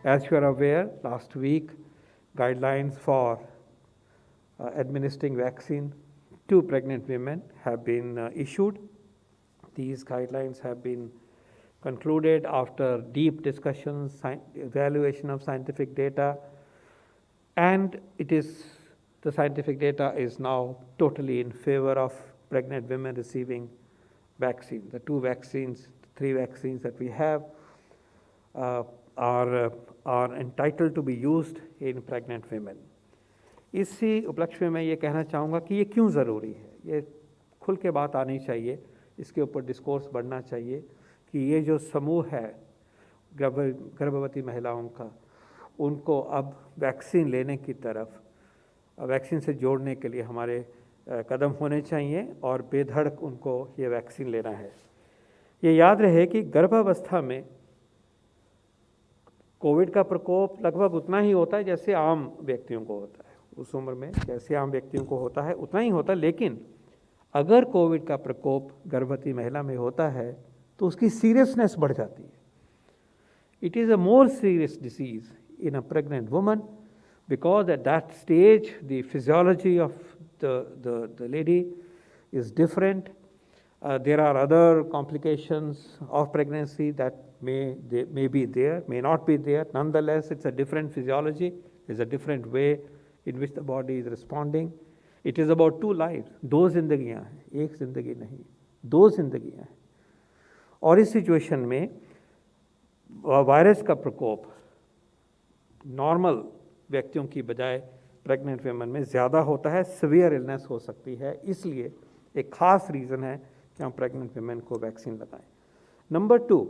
As you are aware, last week guidelines for administering vaccine to pregnant women have been issued. These guidelines have been concluded after deep discussions, evaluation of scientific data, and the scientific data is now totally in favor of pregnant women receiving vaccine. The three vaccines that we have are entitled to be used in pregnant women. इसी उपलक्ष्य में मैं ये कहना चाहूँगा कि ये क्यों ज़रूरी है, ये खुल के बात आनी चाहिए, इसके ऊपर डिस्कोर्स बढ़ना चाहिए कि ये जो समूह है गर्भवती महिलाओं का, उनको अब वैक्सीन लेने की तरफ, वैक्सीन से जोड़ने के लिए हमारे कदम होने चाहिए और बेधड़क उनको ये वैक्सीन लेना है। ये याद रहे कि गर्भावस्था में कोविड का प्रकोप लगभग उतना ही होता है जैसे आम व्यक्तियों को होता है। उस उम्र में जैसे आम व्यक्तियों को होता है उतना ही होता है, लेकिन अगर कोविड का प्रकोप गर्भवती महिला में होता है तो उसकी सीरियसनेस बढ़ जाती है। It is a more serious disease in a pregnant woman because at that stage the physiology of the lady is different. There are other complications of pregnancy that may be there, may not be there. Nonetheless, it's a different physiology, it's a different way in which the body is responding. It is about two lives. दो जिंदगियां हैं, एक जिंदगी नहीं, दो जिंदगियां हैं। और इस सिचुएशन में वायरस का प्रकोप नॉर्मल व्यक्तियों की बजाय प्रेग्नेंट वुमेन में ज़्यादा होता है, सीवियर इलनेस हो सकती है। इसलिए एक ख़ास रीज़न है कि हम प्रेग्नेंट वुमेन को वैक्सीन लगाएं। नंबर 2,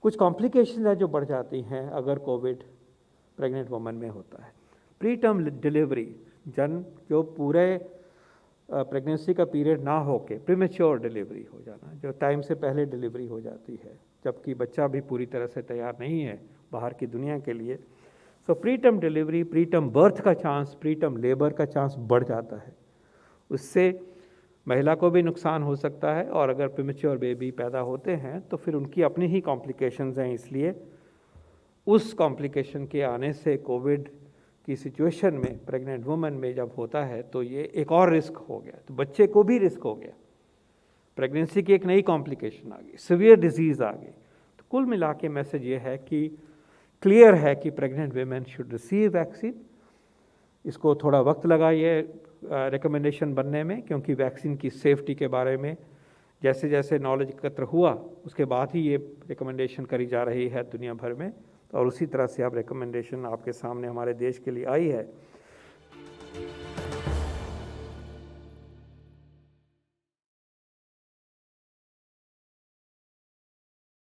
कुछ कॉम्प्लिकेशन है जो बढ़ जाती हैं अगर कोविड प्रेग्नेंट वुमेन में होता है। प्री टर्म डिलीवरी, जो पूरे प्रेगनेंसी का पीरियड ना होके प्रीमेच्योर डिलीवरी हो जाना, जो टाइम से पहले डिलीवरी हो जाती है जबकि बच्चा भी पूरी तरह से तैयार नहीं है बाहर की दुनिया के लिए। सो pre term delivery, pre term birth का चांस, प्री टर्म लेबर का चांस बढ़ जाता है। उससे महिला को भी नुकसान हो सकता है और अगर प्रीमेच्योर बेबी पैदा होते हैं तो फिर उनकी अपनी ही कॉम्प्लिकेशंस हैं। इसलिए उस कॉम्प्लिकेशन के आने से कोविड की सिचुएशन में प्रेग्नेंट वुमेन में जब होता है तो ये एक और रिस्क हो गया, तो बच्चे को भी रिस्क हो गया। प्रेगनेंसी की एक नई कॉम्प्लिकेशन आ गई, सीवियर डिजीज़ आ गई। तो कुल मिला के मैसेज ये है कि क्लियर है कि pregnant women should receive vaccine. इसको थोड़ा वक्त लगा ये रिकमेंडेशन बनने में, क्योंकि वैक्सीन की सेफ्टी के बारे में जैसे जैसे नॉलेज एकत्र हुआ उसके बाद ही ये रिकमेंडेशन करी जा रही है दुनिया भर में, और उसी तरह से अब रिकमेंडेशन आपके सामने हमारे देश के लिए आई है।